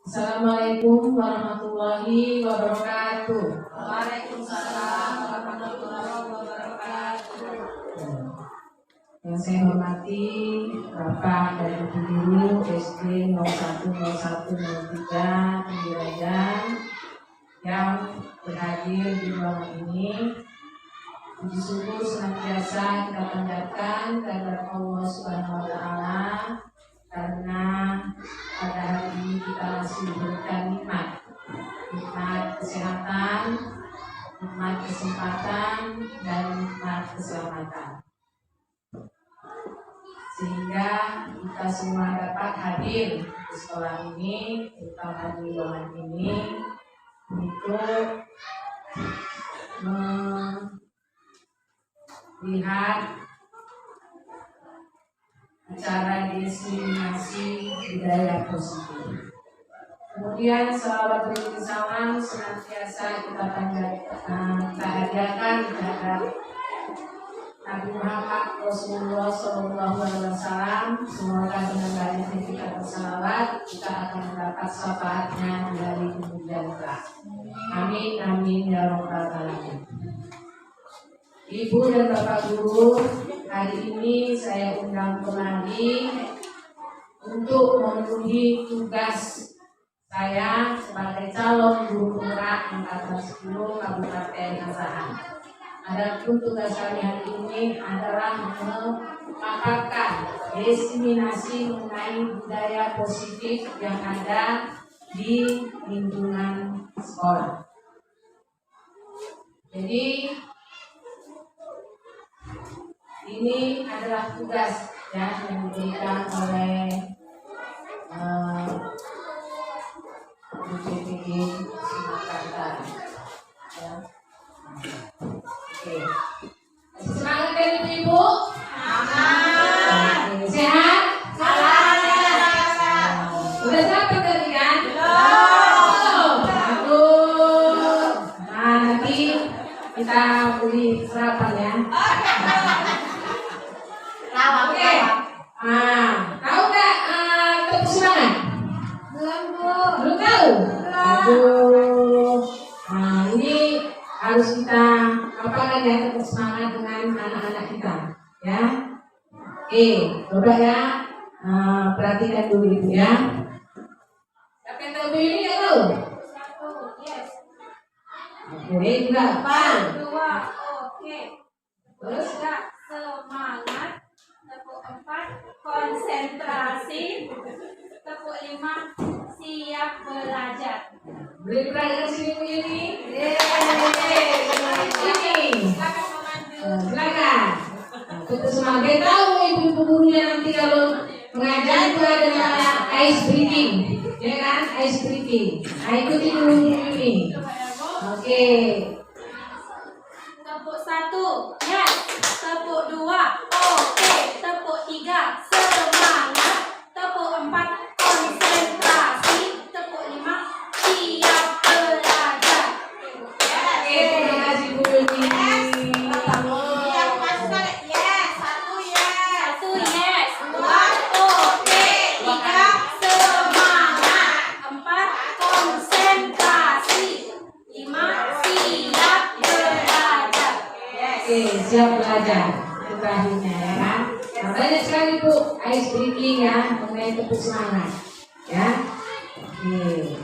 Assalamualaikum warahmatullahi wabarakatuh. Waalaikumsalam warahmatullahi wabarakatuh. Yang saya hormati Bapak dan Ibu Guru SD 010103 Pembelajaran yang berhadir di ruangan ini. Puji syukur senantiasa kita panjatkan kehadirat Allah Subhanahu wa Ta'ala, karena pada hari ini kita masih diberikan nikmat kesehatan, nikmat kesempatan, dan nikmat keselamatan, sehingga kita semua dapat hadir di sekolah ini, terutama di ruangan ini, untuk melihat acara diseminasi budaya positif. Kemudian salawat beriring salam senantiasa kita hadiahkan terhadap Nabi Muhammad Rasulullah SAW. Semoga dengan banyaknya kita bersalawat, kita akan mendapat syafaatnya dari kemudian kelak. Amin amin ya rabbal alamin. Ibu dan Bapak Guru, hari ini saya undang kembali untuk memenuhi tugas saya sebagai calon guru penggerak angkatan 10 Kabupaten Asahan. Adapun tugas kami hari ini adalah memaparkan diseminasi mengenai budaya positif yang ada di lingkungan sekolah. Jadi ini adalah tugas yang diberikan oleh BPPD Sumatera Utara. Ya. Oke. Semangat kan ibu-ibu? Semangat. Sehat? Sehat. Udah sampai tadi kan? Belum. Bagus. Nah, nanti kita beli sarapan ya. Oke. Tahu nggak tepuk semangat? Belum tahu? Aduh. Nah, ini harus kita apakan ya, tepuk semangat dengan anak-anak kita, ya. Oke, coba ya, perhatikan dulu ibu ya. Siapa yang tahu ini nggak tahu? Yes. Oke, juga apa? 2, oke. Terus? 3, semangat. Tepuk 4, konsentrasi. Tepuk 5, siap belajar. Beri pelajaran sini bu ini. Silakan. Tepuk semangat. Tahu ibu-ibu gurunya nanti kalau mengajar itu ada namanya ice breaking, ya kan? Ice breaking. Nah, ikuti dulu ini. Oke. Tepuk 1, yes. Tepuk 2, oke. Tepuk 3, semangat. Tepuk 4, konsentrasi. Tepuk 5, siap belajar. Oke, terima kasih Bu Yuni. Satu, yes. 2, oke. 3, semangat. 4, konsentrasi. 5, siap belajar. Oke, siap belajar. Itu terakhirnya ya kan. Nah, banyak sekali Bu ice breaking ya, mengenai tepuk semangat. Ya. Oke.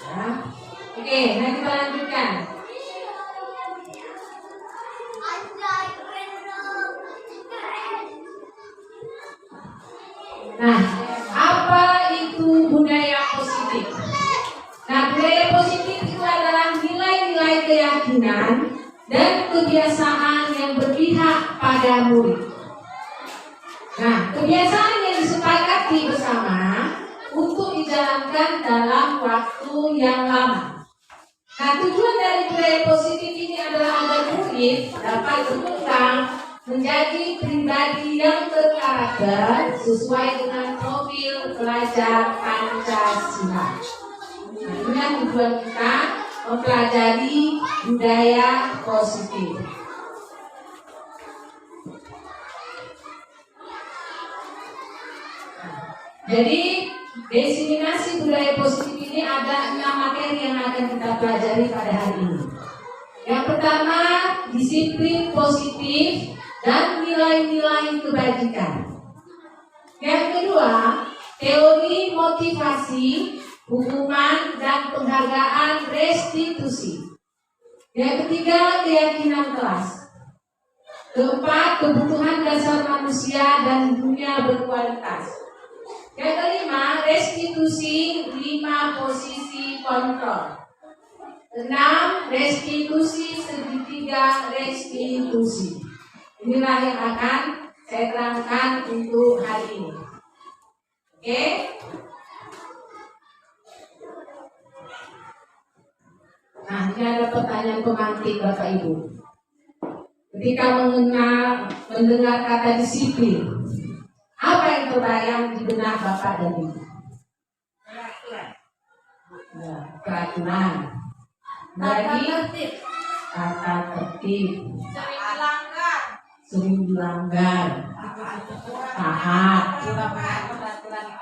Ya. Oke, nah kita lanjutkan. Nah, apa itu budaya positif? Nah, budaya positif itu adalah nilai-nilai keyakinan dan kebiasaan yang berpihak pada murid. Nah, kebiasaan yang disepakati bersama untuk dijalankan dalam waktu yang lama. Nah, tujuan dari budaya positif ini adalah agar murid dapat berkembang menjadi pribadi yang berkarakter sesuai dengan profil pelajar Pancasila. Nah, inilah tujuan kita mempelajari budaya positif. Jadi, diseminasi budaya positif ini ada 6 materi yang akan kita pelajari pada hari ini. Yang pertama, disiplin positif dan nilai-nilai kebajikan. Yang kedua, teori motivasi, hukuman, dan penghargaan restitusi. Yang ketiga, keyakinan kelas. Keempat, kebutuhan dasar manusia dan dunia berkualitas. Yang kelima, restitusi 5 posisi kontrol. 6, restitusi segitiga restitusi. Inilah yang akan saya terangkan untuk hari ini. Oke? Nah, ini ada pertanyaan pemantik Bapak Ibu. Ketika mendengar kata disiplin, apa yang terbayang di benak Bapak dan Ibu? Peraturan. Lagi tata tertib, sering dilanggar, taat,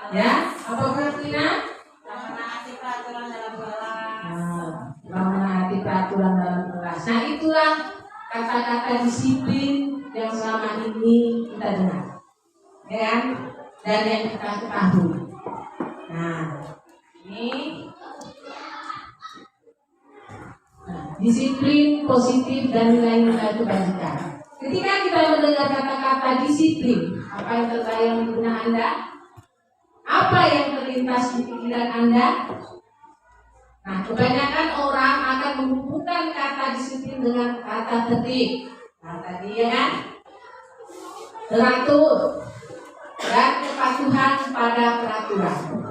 ya, apa artinya? Menaati peraturan dalam kelas. Nah, itulah kata-kata disiplin yang selama ini kita dengar, ya, dan yang kita ketahui. Nah, ini. Disiplin positif dan nilai-nilai kebajikan. Ketika kita mendengar kata-kata disiplin, apa yang terbayang di benak Anda? Apa yang terlintas di pikiran Anda? Nah, kebanyakan orang akan menghubungkan kata disiplin dengan kata tertib. Nah, tadi ya kan? Teratur dan kepatuhan pada peraturan.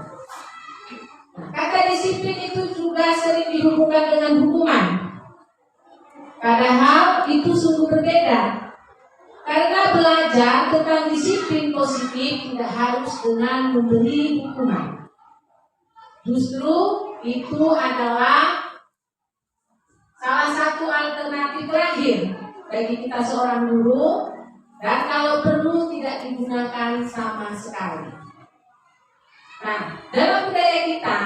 Nah, kata disiplin itu juga sering dihubungkan dengan hukuman. Padahal itu sungguh berbeda. Karena belajar tentang disiplin positif tidak harus dengan memberi hukuman. Justru itu adalah salah satu alternatif terakhir bagi kita seorang guru, dan kalau perlu tidak digunakan sama sekali. Nah, dalam budaya kita,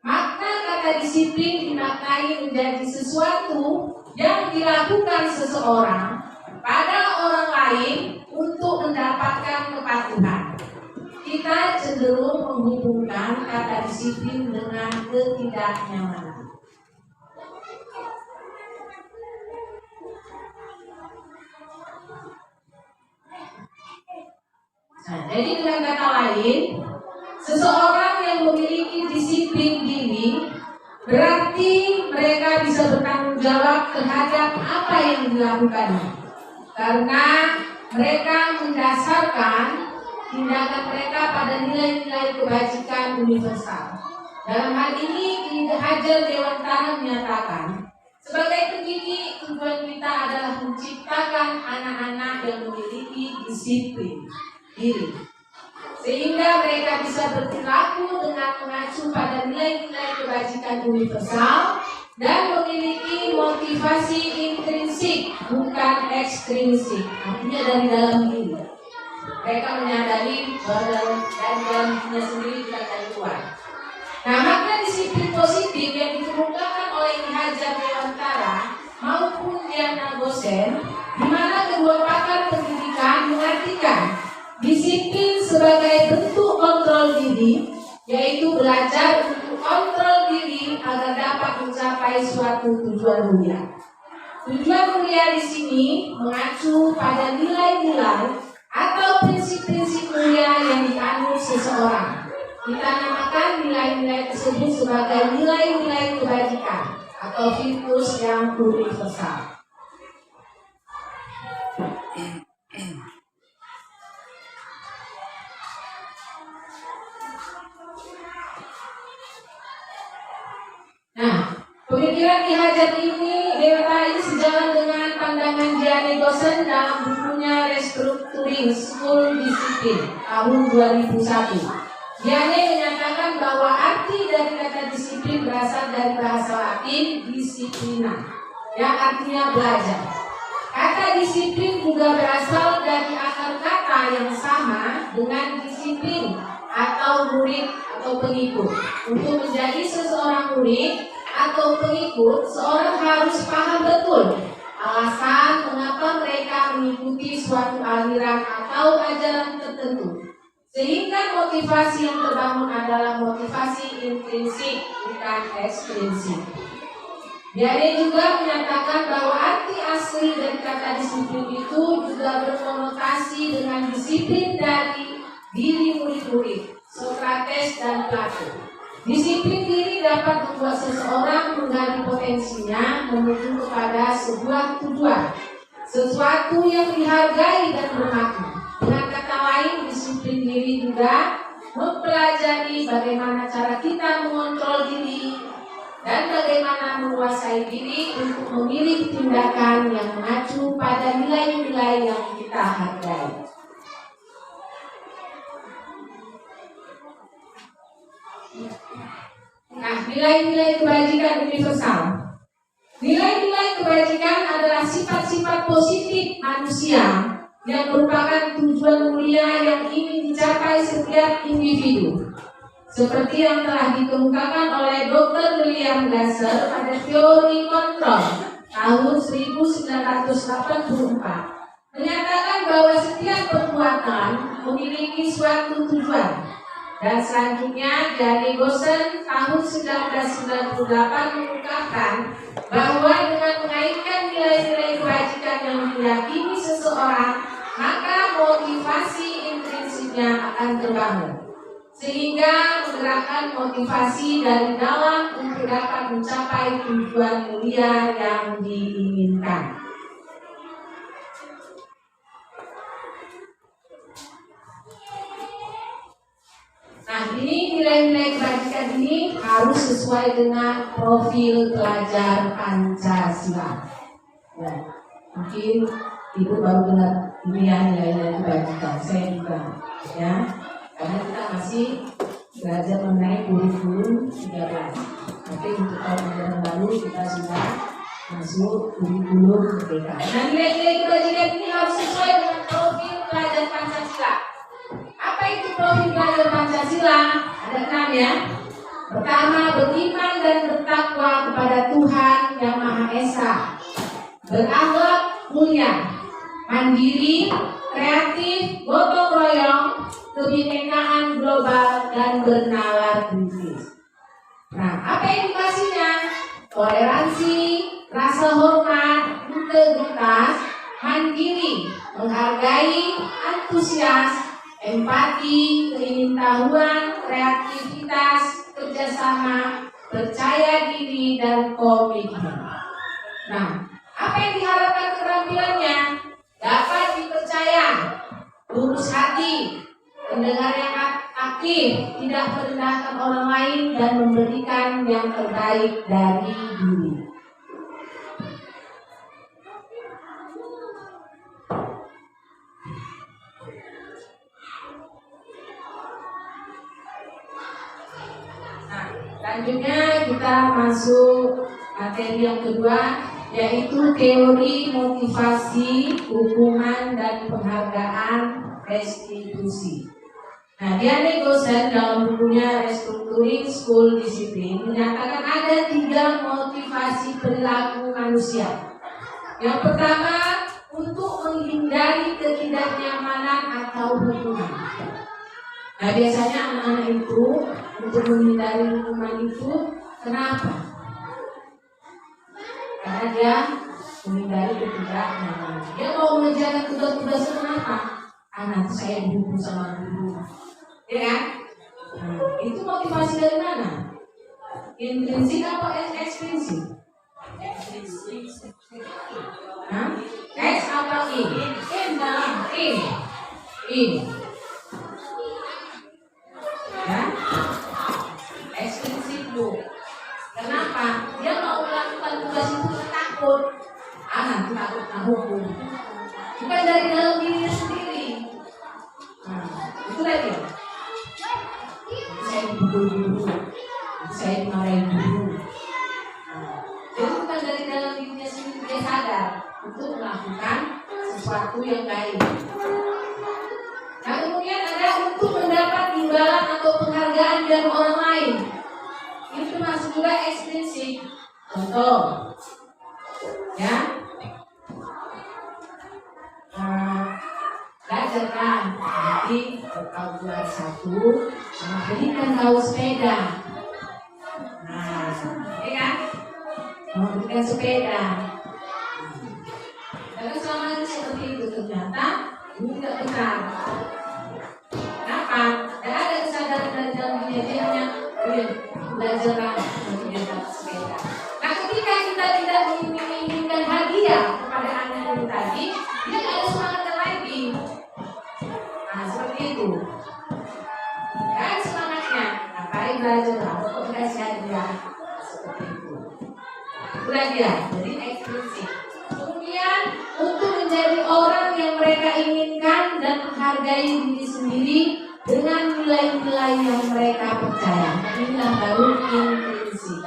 makna kata disiplin dimaknai menjadi sesuatu yang dilakukan seseorang pada orang lain untuk mendapatkan kepatuhan. Kita cenderung menghubungkan kata disiplin dengan ketidaknyamanan. Nah, jadi dengan kata lain, seseorang yang memiliki disiplin diri berarti mereka bisa bertanggung jawab terhadap apa yang dilakukannya, karena mereka mendasarkan tindakan mereka pada nilai-nilai kebajikan universal. Dalam hal ini, Ki Hajar Dewantara menyatakan, sebagai pendidik, tujuan kita adalah menciptakan anak-anak yang memiliki disiplin diri, sehingga mereka bisa berperilaku dengan mengacu pada nilai-nilai kebajikan universal dan memiliki motivasi intrinsik, bukan ekstrinsik, artinya dari dalam diri. Mereka menyadari bahwa dari dalam dirinya sendiri tidak dari luar. Nah, makna disiplin positif yang dikemukakan oleh Ki Hajar Dewantara maupun Diana Gosen, di mana kedua pakar pendidikan mengartikan disiplin sebagai bentuk kontrol diri, yaitu belajar untuk kontrol diri agar dapat mencapai suatu tujuan mulia. Tujuan mulia di sini mengacu pada nilai-nilai atau prinsip-prinsip mulia yang dianut seseorang. Kita namakan nilai-nilai tersebut sebagai nilai-nilai kebajikan atau virtus yang universal. Nah, pemikiran Ki Hajar Dewantara ini sejalan dengan pandangan Diana Gosen dalam bukunya Restructuring School Discipline tahun 2001. Diana menyatakan bahwa arti dari kata disiplin berasal dari bahasa Latin disciplina, yang artinya belajar. Kata disiplin juga berasal dari akar kata yang sama dengan disiplin atau murid atau pengikut. Untuk menjadi seseorang murid atau pengikut, seorang harus paham betul alasan mengapa mereka mengikuti suatu aliran atau ajaran tertentu. Sehingga motivasi yang terbangun adalah motivasi intrinsik, bukan ekstrinsik. Dia juga menyatakan bahwa arti asli dari kata disiplin itu juga berkonotasi dengan disiplin dari diri murid-murid Sokrates dan Plato. Disiplin diri dapat membuat seseorang menggali potensinya menuju kepada sebuah tujuan, sesuatu yang dihargai dan bermakna. Dengan kata lain, disiplin diri juga mempelajari bagaimana cara kita mengontrol diri dan bagaimana menguasai diri untuk memilih tindakan yang mengacu pada nilai-nilai yang kita hargai. Nah, nilai-nilai kebajikan universal. Nilai-nilai kebajikan adalah sifat-sifat positif manusia yang merupakan tujuan mulia yang ingin dicapai setiap individu. Seperti yang telah dikemukakan oleh Dr. William Glasser pada teori kontrol tahun 1984, menyatakan bahwa setiap perbuatan memiliki suatu tujuan. Dan selanjutnya dari Gosen tahun 1998 mengungkapkan bahwa dengan mengaitkan nilai-nilai kebajikan yang diyakini seseorang, maka motivasi intrinsiknya akan terbangun, sehingga menggerakkan motivasi dari dalam untuk dapat mencapai tujuan mulia yang diinginkan. Nah, ini nilai-nilai kebajikan ini harus sesuai dengan profil pelajar Pancasila. Ya, mungkin Ibu baru dengar ini ya nilai-nilai kebajikan. Saya juga, ya, karena kita masih belajar mengenai kurikulum 13. Tapi untuk tahun ajaran baru kita sudah masuk kurikulum merdeka. Nah, nilai-nilai kebajikan ini harus sesuai dengan profil pelajar Pancasila. Apa itu profil pelajar Pancasila? Ada 6 ya. Pertama, beriman dan bertakwa kepada Tuhan Yang Maha Esa, berakhlak mulia, mandiri, kreatif, gotong royong, kebinekaan global, dan bernalar kritis. Nah, apa edukasinya? Toleransi, rasa hormat, integritas, mandiri, menghargai, antusias, empati, keingintahuan, kreativitas, kerjasama, percaya diri, dan komitmen. Nah, apa yang diharapkan keterampilannya? Dapat dipercaya, lurus hati, pendengar yang aktif, tidak merendahkan orang lain, dan memberikan yang terbaik dari diri. Selanjutnya kita masuk materi yang kedua, yaitu teori motivasi, hukuman, dan penghargaan restitusi. Nah, Diane Gosen dalam bukunya Restructuring School Discipline menyatakan ada 3 motivasi perilaku manusia. Yang pertama, untuk menghindari ketidaknyamanan atau hukuman. Nah, biasanya anak-anak itu untuk menghindari hukuman itu, kenapa? Karena dia menghindari ketidaknyamanan. Dia mau mengerjakan tugas-tugasnya, kenapa? Nanti saya dihukum sama guru, ya kan? Nah, itu motivasi dari mana? Intrinsik atau ekstrinsik? Nah, X atau I? In. Ya, ekstrinsik bu. Kenapa? Dia mau melakukan tugas itu takut. Nanti takut hukum. Bukan dari dalam dirinya sendiri. Nah, itu lagi. Saya dipukul dulu, saya dimarahin dulu. Jadi bukan dari dalam dirinya sendiri, dia sadar untuk melakukan sesuatu yang baik. Nah, kemudian ada untuk mendapat imbalan atau atau penghargaan dari orang lain. Itu termasuk juga ekstrinsik. Contoh, ya, belajar kan, nanti kalau juara 1, belikan kau sepeda. Nah, ya kan? Mau belikan sepeda. Tapi selama ini seperti itu ternyata ini tidak benar. Kenapa? Tidak ada kesadaran dari dalam diri hanya belajar untuk dia dapat sepeda. Nah, ketika kita tidak menginginkan hadiah kepada anak ini tadi, dia tidak ada semangat lagi. Nah, seperti itu. Kan semangatnya, ngapain belajar? Kok dikasih hadiah? Seperti itu. Itulah dia, jadi eksklusif. Kemudian untuk menjadi orang yang mereka inginkan dan menghargai diri sendiri dengan nilai-nilai yang mereka percaya. Inilah baru intrinsik.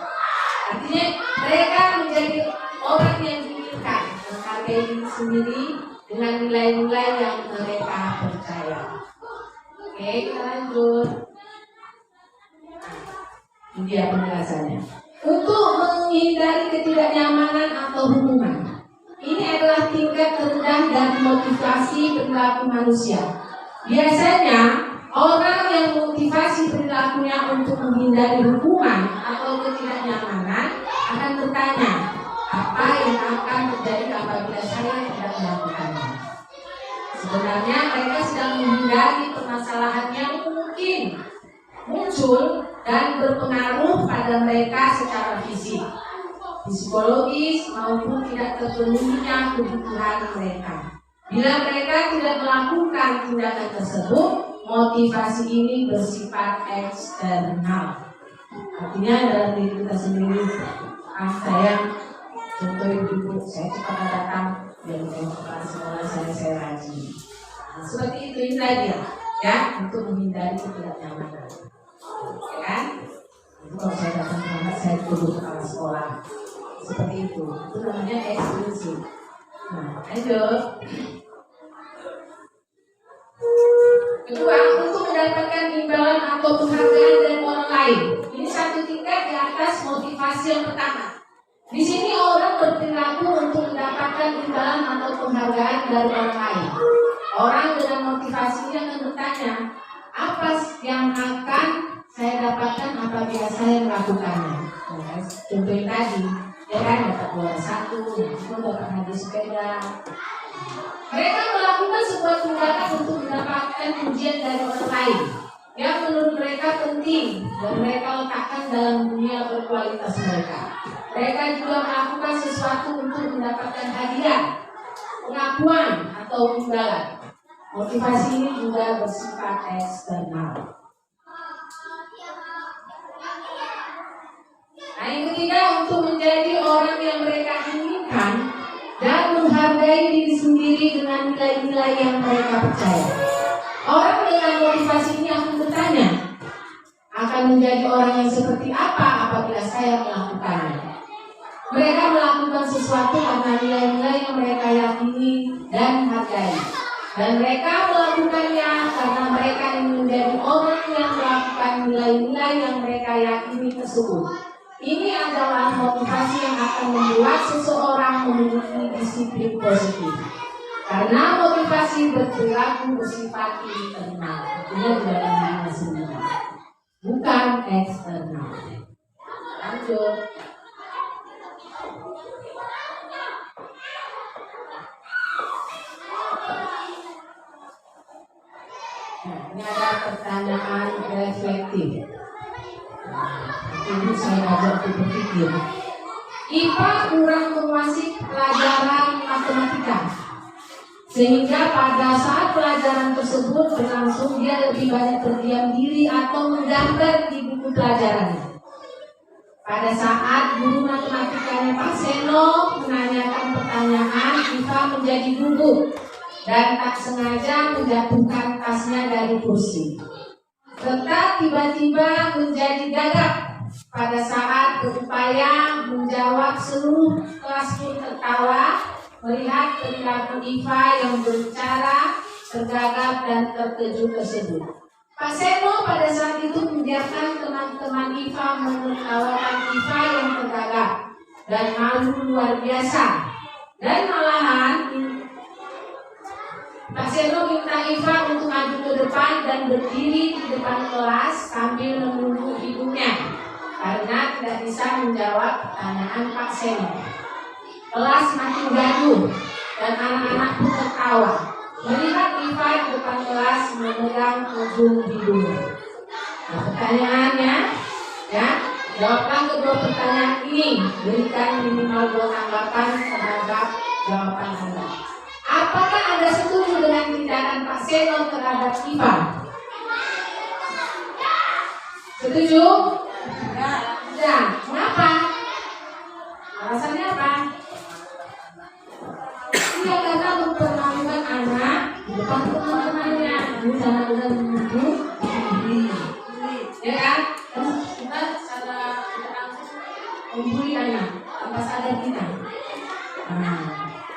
Artinya mereka menjadi orang yang diinginkan, menghargai diri sendiri dengan nilai-nilai yang mereka percaya. Oke, kita lanjut. Ini dia penjelasannya. Untuk menghindari ketidaknyamanan atau hubungan. Ini adalah tingkat terendah dari motivasi perilaku manusia. Biasanya orang yang motivasi perilakunya untuk menghindari hubungan atau ketidaknyamanan akan bertanya, apa yang akan terjadi apabila saya tidak melakukannya? Sebenarnya mereka sedang menghindari permasalahan yang mungkin muncul dan berpengaruh pada mereka secara fisik, psikologis maupun tidak terpenuhinya kebutuhan mereka. Bila mereka tidak melakukan tindakan tersebut, motivasi ini bersifat eksternal. Artinya dalam diri kita sendiri, saya contoh ibu, saya cepat datang dan kepala sekolah saya rajin. Nah, seperti itu ini dia, ya, untuk menghindari ketidaknyamanan. Ya kan? Itu kalau saya datang terlambat, saya duduk kepala sekolah. Seperti itu namanya eksklusif. Nah, lanjut. Kedua, untuk mendapatkan imbalan atau penghargaan dari orang lain. Ini satu tingkat di atas motivasi yang pertama. Di sini orang berperilaku untuk mendapatkan imbalan atau penghargaan dari orang lain. Orang dengan motivasi ini akan bertanya, apa yang akan saya dapatkan apabila saya melakukannya? Nah, contoh yang tadi, ya kan, dapat juara 1, dapat hadiah sepeda. Mereka melakukan sebuah tindakan untuk mendapatkan pujian dari orang lain yang menurut mereka penting dan mereka letakkan dalam dunia berkualitas mereka. Mereka juga melakukan sesuatu untuk mendapatkan hadiah, pengakuan atau imbalan. Motivasi ini juga bersifat eksternal. Nah, yang ketiga, untuk menjadi orang yang mereka inginkan dan menghargai diri sendiri dengan nilai-nilai yang mereka percaya. Orang dengan motivasi ini akan bertanya, akan menjadi orang yang seperti apa apabila saya melakukannya. Mereka melakukan sesuatu karena nilai-nilai yang mereka yakini dan hargai. Dan mereka melakukannya karena mereka ingin menjadi orang yang melakukan nilai-nilai yang mereka yakini tersebut. Ini adalah motivasi yang akan membuat seseorang memiliki disiplin positif. Karena motivasi berperilaku bersifat internal, artinya di dalam diri sendiri, bukan eksternal. Lanjut. Nah, ini ada pertanyaan reflektif. Ini saya ajak berpikir. IPA kurang menguasai pelajaran matematika, sehingga pada saat pelajaran tersebut berlangsung dia lebih banyak terdiam diri atau menggambar di buku pelajarannya. Pada saat guru matematikanya Pak Seno menanyakan pertanyaan, IPA menjadi gugup dan tak sengaja menjatuhkan tasnya dari kursi. Serta tiba-tiba menjadi gagap pada saat berupaya menjawab. Seluruh kelas pun tertawa melihat perilaku IPA yang berbicara, tergagap dan terkejut tersebut. Pak Seno pada saat itu membiarkan teman-teman IFA menertawakan IFA yang tergagap dan malu luar biasa. Dan malahan Pak Seno minta IFA untuk maju ke depan dan berdiri di depan kelas sambil menunduk hidungnya karena tidak bisa menjawab pertanyaan Pak Seno. Kelas makin gaduh dan anak-anak pun tertawa melihat IFA di depan kelas memegang ujung hidung. Nah, pertanyaannya, ya, jawabkan kedua pertanyaan ini. Berikan minimal 2 tanggapan terhadap jawaban Anda. Apakah Anda setuju dengan tindakan Pak Seno terhadap IFA? Setuju? Ya. Kenapa? Alasannya apa? Dia karena mempermalukan anak di depan teman-temannya. Ini sama-sama menuduh diri. Ya kan? Kita secara membuli anak tanpa sadar kita.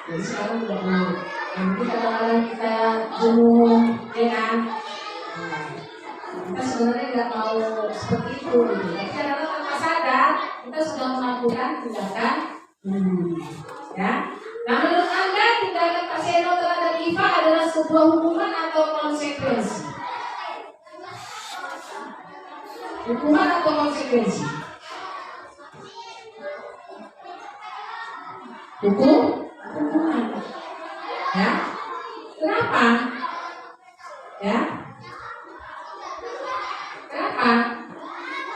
Jadi sekarang udah dulu. Nanti kadang-kadang kita jenuh, ya kan? Kita sebenarnya nggak mau seperti itu. Tapi kadang-kadang tanpa sadar kita sudah melakukan tindakan, ya. Nah, menurut Anda tindakan Pak Seno terhadap IFA adalah sebuah hukuman atau konsekuensi? Hukuman atau konsekuensi? Hukuman. Ya. Kenapa? Ya. Kenapa?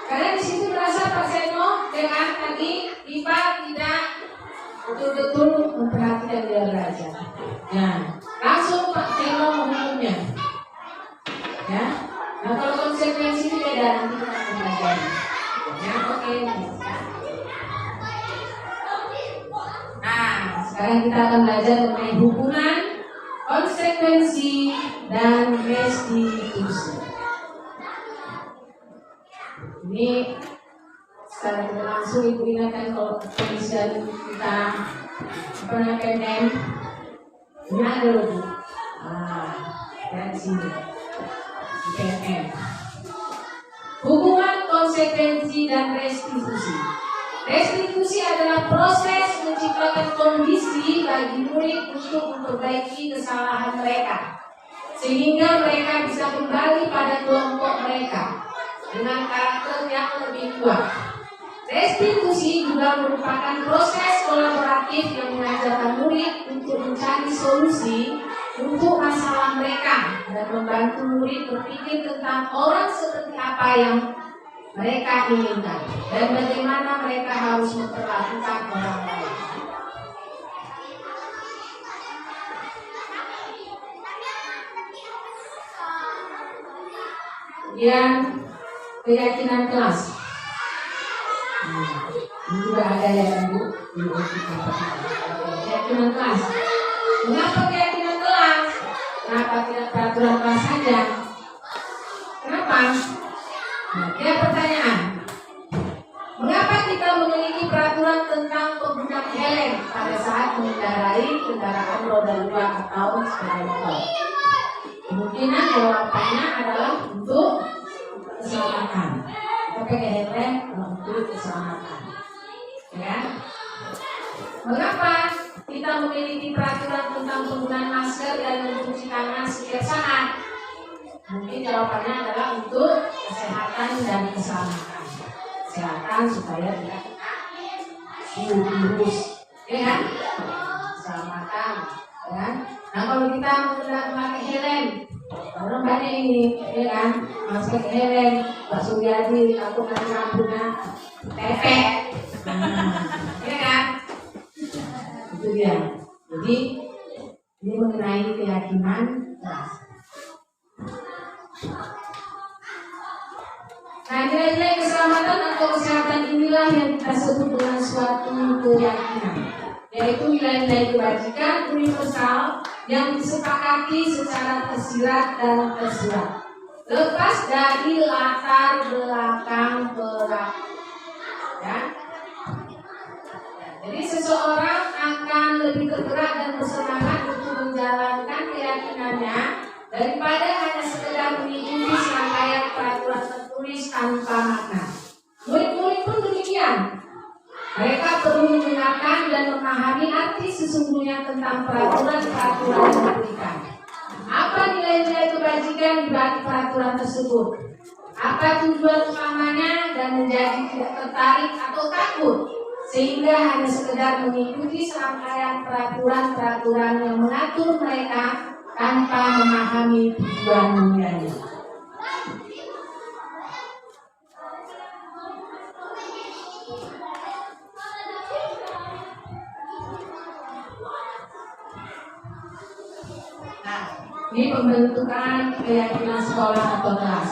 Karena di situ merasa Pak Seno dengan tadi IFA tidak betul-betul memperhatikan dia belajar. Ya. Langsung Pak Seno menghukumnya. Ya. Nah, kalau konsekuensi itu beda, nanti kita akan belajar. Ya, oke. Nah, sekarang kita akan belajar mengenai hukuman, konsekuensi, dan restitusi. Ini secara tidak langsung Ibu ingatkan kalau pengisian kita pernah PNM, ini ada loh Bu. Dari sini di PNM. Hukuman, konsekuensi, dan restitusi. Restitusi adalah proses menciptakan kondisi bagi murid untuk memperbaiki kesalahan mereka, sehingga mereka bisa kembali pada kelompok mereka dengan karakter yang lebih kuat. Restitusi juga merupakan proses kolaboratif yang mengajarkan murid untuk mencari solusi untuk masalah mereka dan membantu murid berpikir tentang orang seperti apa yang mereka inginkan dan bagaimana mereka harus memperlakukan orang lain. Kemudian keyakinan kelas. Ini juga ada ya Bu. Keyakinan kelas. Mengapa keyakinan kelas? Kenapa tidak peraturan kelas saja? Kenapa? Nah, ya pertanyaan. Mengapa kita memiliki peraturan tentang penggunaan helm pada saat mengendarai kendaraan roda 2 atau sepeda motor? Kemungkinan jawabannya adalah untuk keselamatan. Kita pakai helm untuk keselamatan. Ya. Mengapa kita memiliki peraturan tentang penggunaan masker dan mencuci tangan setiap saat? Mungkin jawabannya adalah untuk kesehatan dan keselamatan. Kesehatan supaya tidak kena virus, ya kan? Keselamatan, ya kan? Nah, kalau kita memakai helm, orang banyak ini, ya kan? Masuk helm, Pak Suryadi, aku nanti rambutnya tepek, ya kan? Itu dia. Jadi ini mengenai keyakinan kelas. Nah, nilai-nilai keselamatan atau kesehatan inilah yang kita sebut dengan suatu keyakinan, yaitu nilai-nilai kebajikan universal yang disepakati secara tersirat dan tersurat, lepas dari latar belakang pelaku. Ya. Jadi seseorang akan lebih tergerak dan bersemangat untuk menjalankan keyakinannya daripada hanya sekedar mengikuti serangkaian Mereka perlu mendengarkan dan memahami arti sesungguhnya tentang peraturan-peraturan yang diberikan. Apa nilai-nilai kebajikan di balik peraturan tersebut? Apa tujuan utamanya dan menjadi tidak tertarik atau takut sehingga hanya sekedar mengikuti serangkaian peraturan-peraturan yang mengatur mereka tanpa memahami tujuan mulianya. Ini pembentukan keyakinan sekolah atau kelas.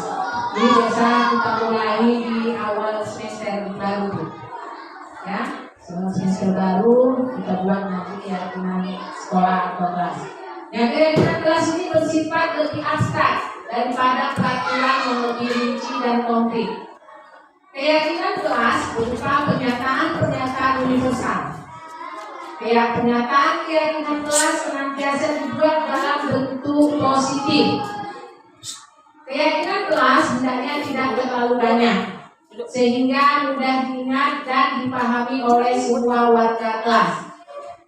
Ini biasa kita mulai di awal semester baru, ya. Semester baru kita buat nanti keyakinan sekolah atau kelas. Yang keyakinan kelas ini bersifat lebih abstrak daripada peraturan yang lebih rinci dan konkret. Keyakinan kelas berupa pernyataan-pernyataan universal. Pernyataan keyakinan kelas senantiasa dibuat dalam bentuk positif. Keyakinan kelas hendaknya tidak terlalu banyak, sehingga mudah diingat dan dipahami oleh semua warga kelas.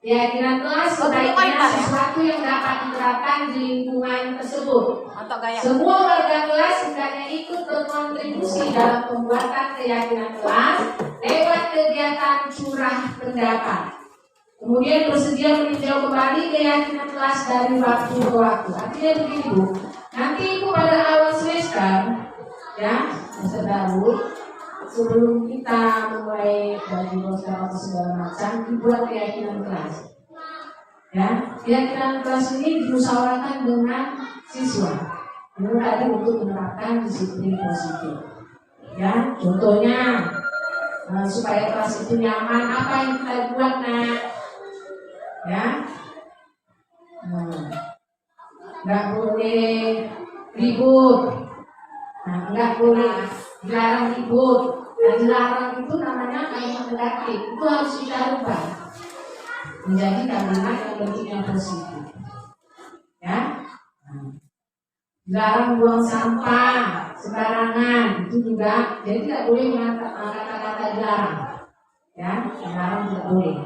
Keyakinan kelas sebaiknya sesuatu yang dapat diterapkan di lingkungan tersebut. Semua warga kelas hendaknya ikut berkontribusi dalam pembuatan keyakinan kelas lewat kegiatan curah pendapat. Kemudian bersedia meninjau kembali keyakinan kelas dari waktu ke waktu. Artinya begini Bu, nanti Ibu pada awal semester, ya, semester baru, sebelum kita mulai bagi poster atau segala macam, dibuat keyakinan kelas. Ya, keyakinan kelas ini dimusyawarahkan dengan siswa. Ini tadi untuk menerapkan disiplin positif. Ya, contohnya supaya kelas itu nyaman, apa yang kita buat nak? Ya, nggak boleh ribut, nggak boleh dilarang ribut. Nah, dilarang itu namanya kalimat negatif. Itu harus kita rubah menjadi kalimat yang bentuknya positif. Ya, dilarang buang sampah sembarangan, itu juga. Jadi tidak boleh mengatakan kata-kata dilarang. Ya, dilarang tidak boleh.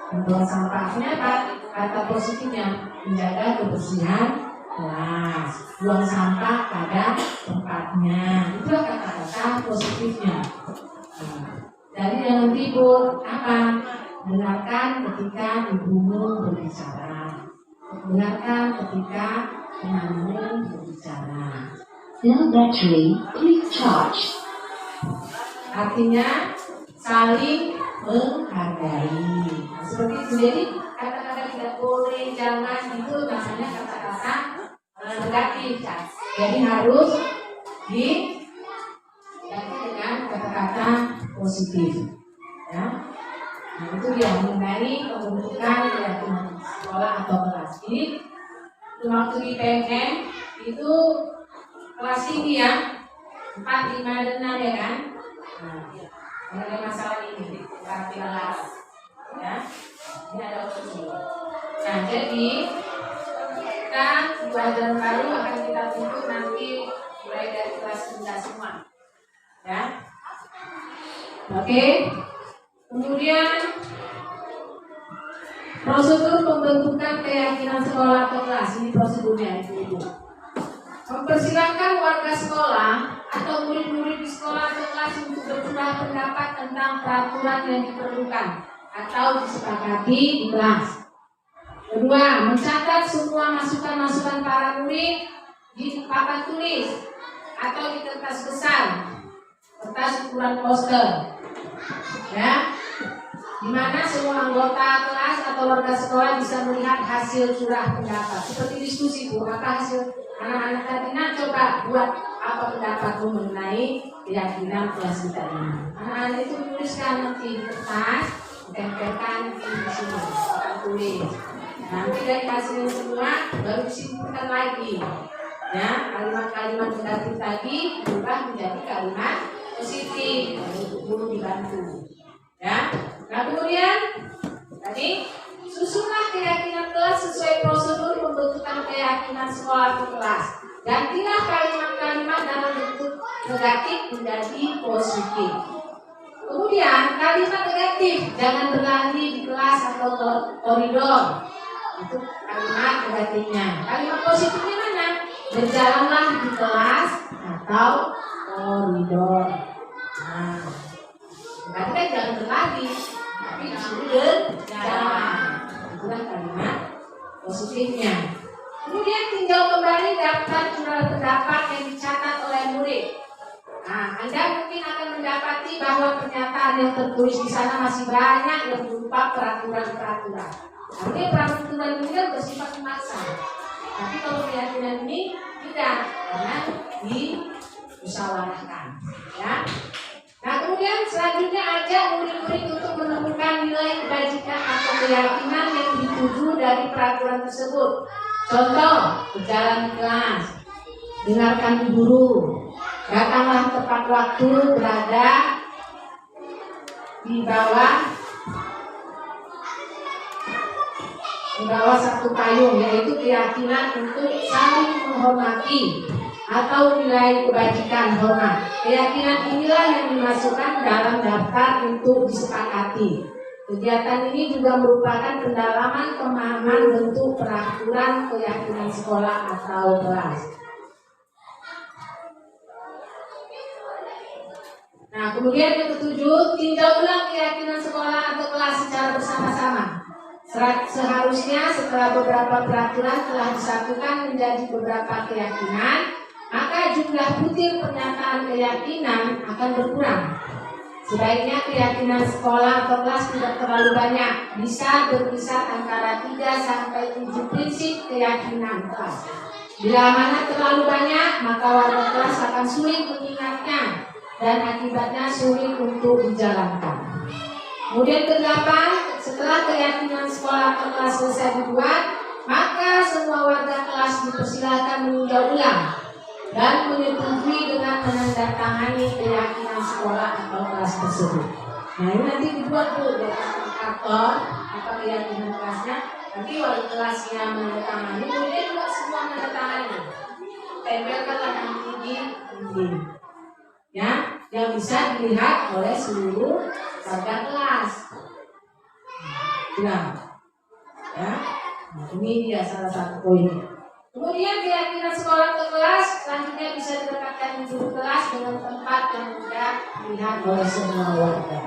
Membuang sampahnya apa? Kata positifnya menjaga kebersihan kelas, buang sampah pada tempatnya. Itulah kata-kata positifnya. Jadi jangan ribut. Apa? Dengarkan ketika ibumu berbicara. Dengarkan ketika temanmu berbicara. Cell battery, please charge. Artinya saling menghargai. Seperti itu. Jadi kata-kata tidak boleh, jangan, itu namanya kata-kata negatif. Jadi harus diganti dengan kata-kata positif. Ya. Nah, itu dia mengenai pembentukan keyakinan sekolah atau kelas. Ini waktu di PMN itu kelas tinggi ya, 4, 5, dan 6 ya kan. Nah, mengenai masalah ini karantina laras, ya, ini ada opsi. Nah, jadi kita pelajaran baru akan kita bentuk nanti mulai dari kelas 9 semua, ya. Oke. Kemudian prosedur pembentukan keyakinan sekolah atau kelas, ini prosedurnya Ibu. Mempersilahkan warga sekolah atau murid-murid di sekolah atau kelas untuk bercurah pendapat tentang peraturan yang diperlukan atau disepakati di kelas. Kedua, mencatat semua masukan-masukan para murid di papan tulis atau di kertas besar, kertas ukuran poster, ya, di mana semua anggota kelas atau warga sekolah bisa melihat hasil curah pendapat. Seperti diskusi Bu, apa hasil anak-anak tadi? Nah, coba buat apa pendapatmu mengenai keyakinan kelas kita ini. Anak-anak itu tuliskan nanti di kertas, ditempelkan di sini, akan tulis. Nanti dari hasilnya semua baru disimpulkan lagi. Ya, kalimat-kalimat negatif tadi berubah menjadi kalimat positif untuk guru dibantu. Ya, nah kemudian tadi susunlah keyakinan kelas sesuai prosedur pembentukan keyakinan sekolah atau kelas. Gantilah kalimat-kalimat dalam bentuk negatif menjadi positif. Kemudian kalimat negatif negatif, jangan berlari di kelas atau koridor. Itu kalimat negatifnya. Kalimat positifnya mana? Berjalanlah di kelas atau koridor. Nah, berarti kan jangan berlari, tapi disuruh berjalan. Itulah kalimat positifnya. Kemudian tinjau kembali daftar jurnal pendapat yang dicatat oleh murid. Nah, Anda mungkin akan mendapati bahwa pernyataan yang tertulis di sana masih banyak yang berupa peraturan-peraturan. Artinya peraturan ini kan bersifat memaksa. Tapi kalau keyakinan ini tidak, karena dimusyawarahkan. Ya. Nah, kemudian selanjutnya ajak murid-murid untuk menemukan nilai kebajikan atau keyakinan yang dituju dari peraturan tersebut. Contoh, berjalan di kelas, dengarkan guru, datanglah tepat waktu, berada di bawah satu payung, yaitu keyakinan untuk saling menghormati atau nilai kebajikan hormat. Keyakinan inilah yang dimasukkan dalam daftar untuk disepakati. Kegiatan ini juga merupakan pendalaman pemahaman bentuk peraturan keyakinan sekolah atau kelas. Nah, kemudian yang ketujuh, tinjau ulang keyakinan sekolah atau kelas secara bersama-sama. Seharusnya setelah beberapa peraturan telah disatukan menjadi beberapa keyakinan, maka jumlah butir pernyataan keyakinan akan berkurang. Sebaiknya keyakinan sekolah atau kelas tidak terlalu banyak, bisa berkisar antara 3 sampai 7 prinsip keyakinan kelas. Bila mana terlalu banyak, maka warga kelas akan sulit mengingatnya dan akibatnya sulit untuk dijalankan. Kemudian ke-8, setelah keyakinan sekolah atau kelas selesai dibuat, maka semua warga kelas dipersilakan meninjau ulang dan menyetujui dengan menandatangani keyakinan sekolah atau kelas tersebut. Nah, ini nanti dibuat tuh dari indikator apa keyakinan kelasnya. Nanti wali kelasnya menandatangani, kemudian juga semua menandatangani. Tempelkanlah nanti di dinding, ya, yang bisa dilihat oleh seluruh warga kelas. Nah, ya, nah, ini dia salah satu poinnya. Kemudian keyakinan sekolah ke kelas selanjutnya bisa dilekatkan di juru kelas dengan tempat yang mudah dilihat oleh semua warga.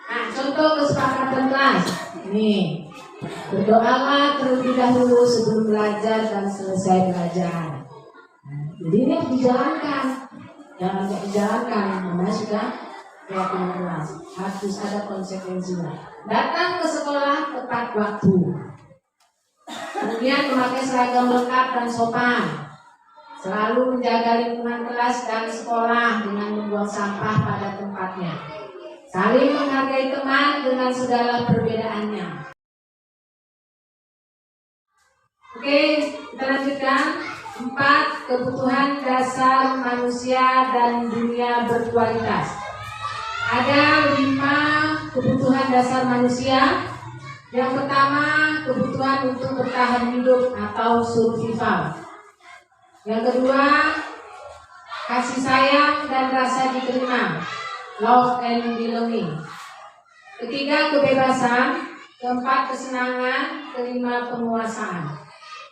Nah, contoh kesepakatan kelas. Nih, berdoalah terlebih dahulu sebelum belajar dan selesai belajar. Nah, jadi ini harus dijalankan. Jangan dijalankan, namanya sudah keyakinan kelas. Harus ada konsekuensinya. Datang ke sekolah tepat waktu. Kemudian memakai seragam lengkap dan sopan. Selalu menjaga lingkungan kelas dan sekolah dengan membuang sampah pada tempatnya. Saling menghargai teman dengan segala perbedaannya. Oke, kita lanjutkan. 4. Kebutuhan dasar manusia dan dunia berkualitas. Ada 5 kebutuhan dasar manusia. Yang pertama, kebutuhan untuk bertahan hidup atau survival. Yang kedua, kasih sayang dan rasa diterima, love and belonging. Ketiga, kebebasan. Keempat, kesenangan. Kelima, penguasaan.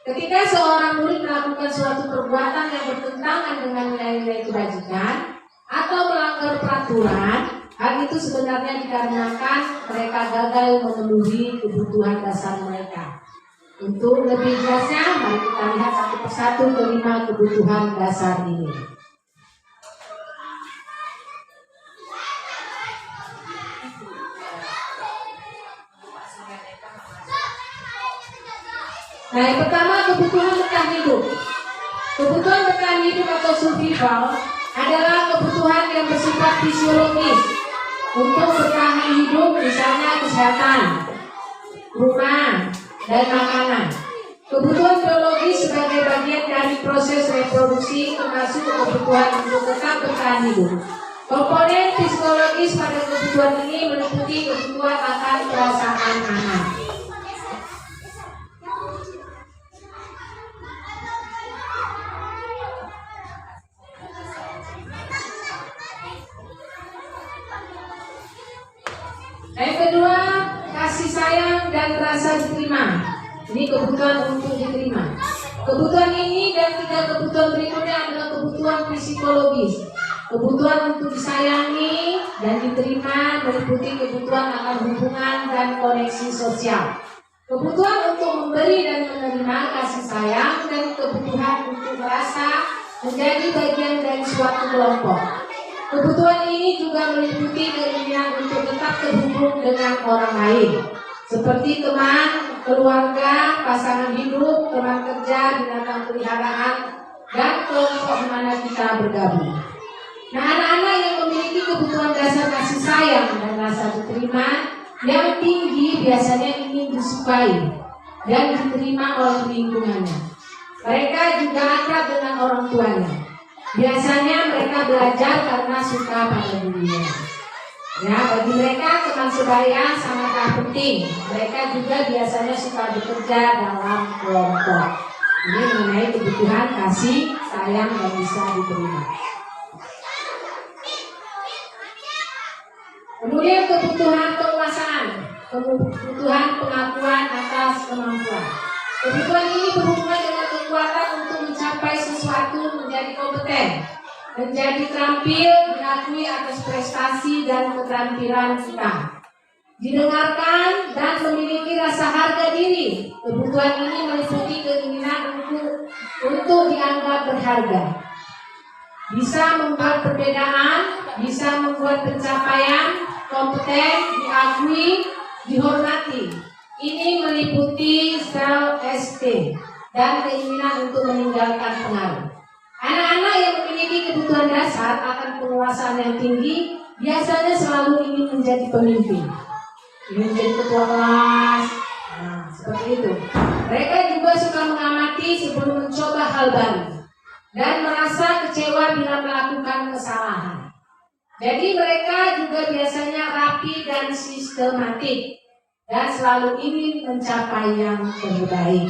Ketika seorang murid melakukan suatu perbuatan yang bertentangan dengan nilai-nilai kebajikan atau melanggar peraturan, hal itu sebenarnya dikarenakan mereka gagal memenuhi kebutuhan dasar mereka. Untuk lebih jelasnya, mari kita lihat satu persatu kelima kebutuhan dasar ini. Nah, yang pertama, kebutuhan bertahan hidup. Kebutuhan bertahan hidup atau survival adalah kebutuhan yang bersifat fisiologis. Untuk bertahan hidup, misalnya kesehatan, rumah, dan makanan. Kebutuhan biologis sebagai bagian dari proses reproduksi termasuk kebutuhan untuk tetap bertahan hidup. Komponen psikologis pada kebutuhan ini meliputi kebutuhan akan perasaan aman. dan merasa diterima. Ini kebutuhan untuk diterima. Kebutuhan ini dan 3 kebutuhan berikutnya adalah kebutuhan psikologis. Kebutuhan untuk disayangi dan diterima meliputi kebutuhan akan hubungan dan koneksi sosial. Kebutuhan untuk memberi dan menerima kasih sayang dan kebutuhan untuk merasa menjadi bagian dari suatu kelompok. Kebutuhan ini juga meliputi keinginan untuk tetap terhubung dengan orang lain, seperti teman, keluarga, pasangan hidup, teman kerja, binatang peliharaan, dan kelompok di mana kita bergabung. Nah, anak-anak yang memiliki kebutuhan dasar kasih sayang dan rasa diterima yang tinggi biasanya ingin disukai dan diterima oleh lingkungannya. Mereka juga akrab dengan orang tuanya. Biasanya mereka belajar karena suka pada dirinya. Ya, bagi mereka teman sebaya sangatlah penting. Mereka juga biasanya suka bekerja dalam kelompok. Ini mengenai kebutuhan kasih sayang yang bisa diterima. Kemudian kebutuhan penguasaan, kebutuhan pengakuan atas kemampuan. Kebutuhan ini berhubungan dengan kekuatan untuk mencapai sesuatu, menjadi kompeten, menjadi terampil, diakui atas prestasi dan keterampilan kita, didengarkan dan memiliki rasa harga diri. Kebutuhan ini meliputi keinginan untuk dianggap berharga, bisa membuat perbedaan, bisa membuat pencapaian, kompeten, diakui, dihormati. Ini meliputi self-esteem dan keinginan untuk meninggalkan pengaruh. Anak-anak yang memiliki kebutuhan dasar akan penguasaan yang tinggi biasanya selalu ingin menjadi pemimpin, ingin menjadi ketua kelas, seperti itu. Mereka juga suka mengamati sebelum mencoba hal baru dan merasa kecewa bila melakukan kesalahan. Jadi mereka juga biasanya rapi dan sistematik dan selalu ingin mencapai yang terbaik.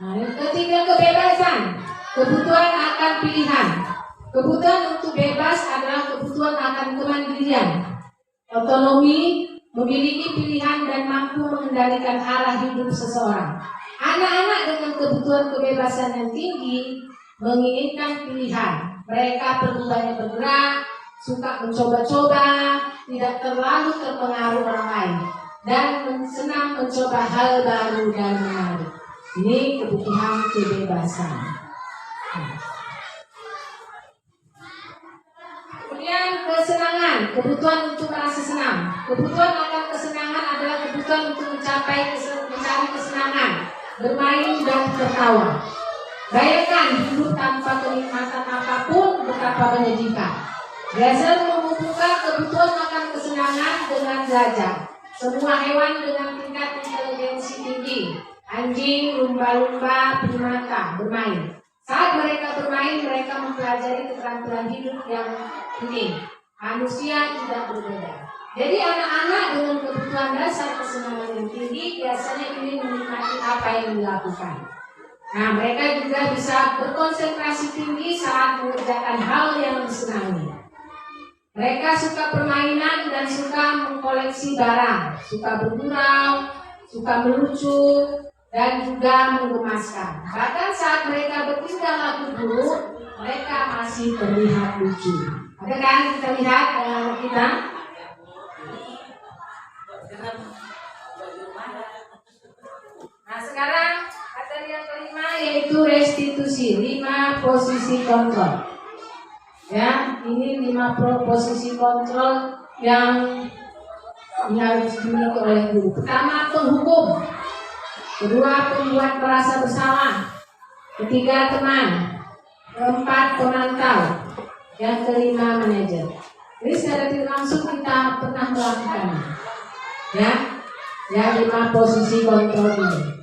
Nah, yang ketiga, kebebasan, kebutuhan akan pilihan. Kebutuhan untuk bebas adalah kebutuhan akan kemandirian, otonomi, memiliki pilihan dan mampu mengendalikan arah hidup seseorang. Anak-anak dengan kebutuhan kebebasan yang tinggi menginginkan pilihan. Mereka perlu banyak bergerak, suka mencoba-coba, tidak terlalu terpengaruh orang lain, dan senang mencoba hal baru dan menarik. Ini kebutuhan kebebasan. Kemudian kesenangan, kebutuhan untuk merasa senang. Kebutuhan akan kesenangan adalah kebutuhan untuk mencari kesenangan, bermain dan tertawa. Bayangkan hidup tanpa kenikmatan apapun betapa menyedihkan. Biasanya menghubungkan kebutuhan akan kesenangan dengan belajar. Semua hewan dengan tingkat inteligensi tinggi, anjing, lumba-lumba, primata, bermain. Saat mereka bermain, mereka mempelajari keterampilan hidup yang penting. Manusia tidak berbeda. Jadi anak-anak dengan kebutuhan dasar kesenangan yang tinggi biasanya ingin menikmati apa yang dilakukan. Nah, mereka juga bisa berkonsentrasi tinggi saat mengerjakan hal yang disenangi. Mereka suka permainan dan suka mengkoleksi barang, suka bergurau, suka melucu, dan juga menggemaskan. Bahkan saat mereka bertingkah laku buruk, mereka masih terlihat lucu. Ada kan kita lihat anak kita? Nah, sekarang materi yang kelima yaitu restitusi, 5 posisi kontrol. Ya, ini 5 posisi kontrol yang harus dimiliki oleh guru. Pertama, penghukum. Kedua, pembuat merasa bersalah. Ketiga, teman. Keempat, penantau. Yang kelima, manajer. Jadi secara tidak langsung kita pernah melakukannya. Ya, 5 posisi kontrol ini.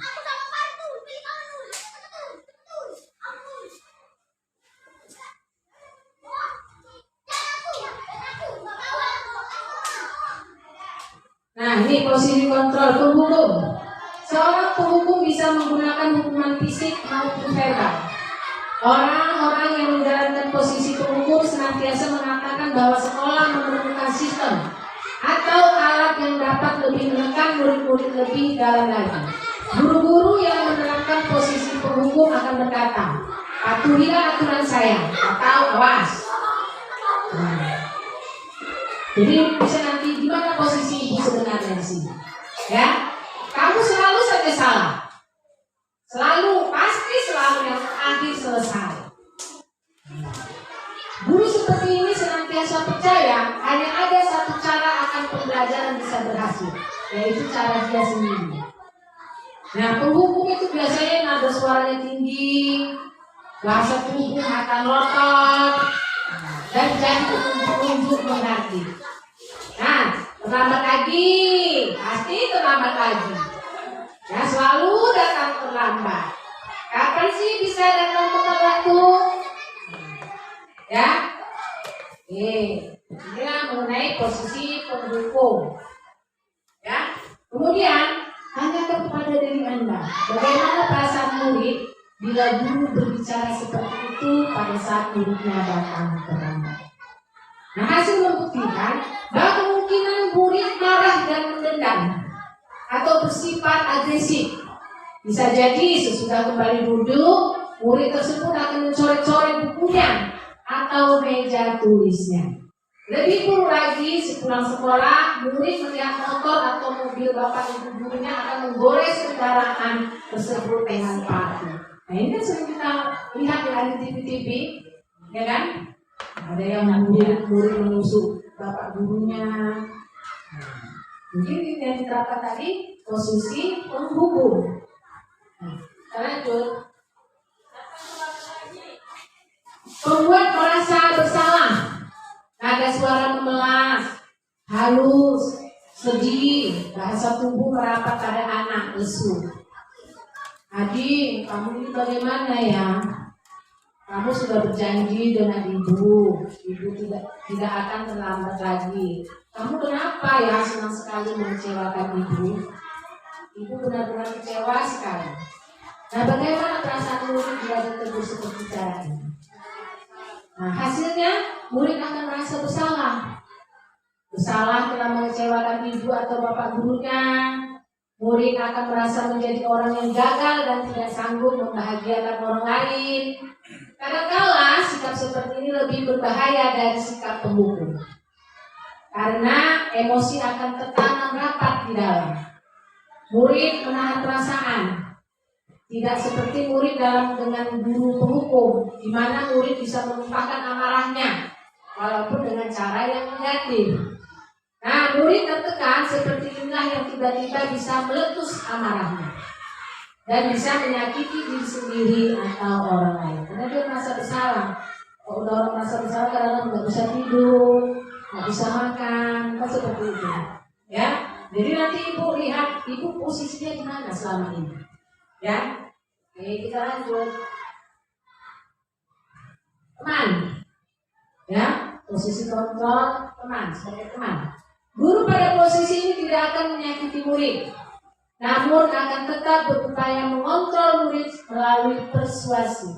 Nah, ini posisi kontrol penghukum. Seorang penghukum bisa menggunakan hukuman fisik maupun verbal. Orang-orang yang menjalankan posisi penghukum senantiasa mengatakan bahwa sekolah memerlukan sistem atau alat yang dapat lebih menekan murid-murid lebih dalam lagi. Guru-guru yang menerapkan posisi penghukum akan berkata, patuhilah aturan saya atau awas. Jadi bisa nanti gimana posisi ibu sebenarnya di sini? Ya, kamu selalu saja salah, selalu pasti selalu yang terakhir selesai. Guru seperti ini senantiasa percaya hanya ada satu cara akan pembelajaran bisa berhasil, yaitu cara dia sendiri. Nah, penghukum itu biasanya nada suaranya tinggi, bahasa tubuh akan lotot, dan jadi unjuk mengerti. Nah, terlambat lagi, pasti terlambat lagi. Ya, selalu datang terlambat. Kapan sih bisa datang tepat waktu? Ya, inilah mengenai posisi penghukum. Ya, kemudian tanyakan kepada diri Anda, bagaimana perasaan murid bila guru berbicara seperti itu pada saat muridnya datang terlambat. Nah, hasil membuktikan bahwa kemungkinan murid marah dan mendendam atau bersifat agresif. Bisa jadi sesudah kembali duduk, murid tersebut akan mencoret-coret bukunya atau meja tulisnya. Lebih buruk lagi, sepulang sekolah, murid melihat motor atau mobil bapak ibu gurunya akan menggores kendaraan tersebut dengan paku. Nah, ini kan sering kita lihat di TV-TV, ya kan? Ada yang murid menusuk bapak gurunya. Mungkin yang diterapkan tadi posisi penghukum. Kita lanjut. Membuat merasa bersalah. Nada suara memelas, halus, sedih, bahasa tubuh merapat pada anak, lesu. Adik, kamu ini bagaimana ya? Kamu sudah berjanji dengan ibu tidak akan terlambat lagi. Kamu kenapa ya senang sekali mengecewakan ibu? Ibu benar-benar kecewa sekali. Nah, bagaimana perasaan murid bila ditegur seperti cara ini? Nah, hasilnya murid akan merasa bersalah. Bersalah telah mengecewakan ibu atau bapak gurunya. Murid akan merasa menjadi orang yang gagal dan tidak sanggup membahagiakan orang lain. Kadang-kala sikap seperti ini lebih berbahaya dari sikap penghukum. Karena emosi akan tertanam rapat di dalam. Murid menahan perasaan. Tidak seperti murid dengan guru penghukum, di mana murid bisa menumpahkan amarahnya, walaupun dengan cara yang negatif. Nah, murid tertekan seperti inilah yang tiba-tiba bisa meletus amarahnya dan bisa menyakiti diri sendiri atau orang lain. Karena dia merasa bersalah. Kalau udah orang merasa bersalah, kadang-kadang nggak bisa tidur, nggak bisa makan, kan seperti itu. Ya, jadi nanti ibu lihat ibu posisinya di mana selama ini. Ya, oke, kita lanjut. Teman, ya, posisi kontrol teman, sebagai teman. Guru pada posisi ini tidak akan menyakiti murid, namun akan tetap berupaya mengontrol murid melalui persuasi.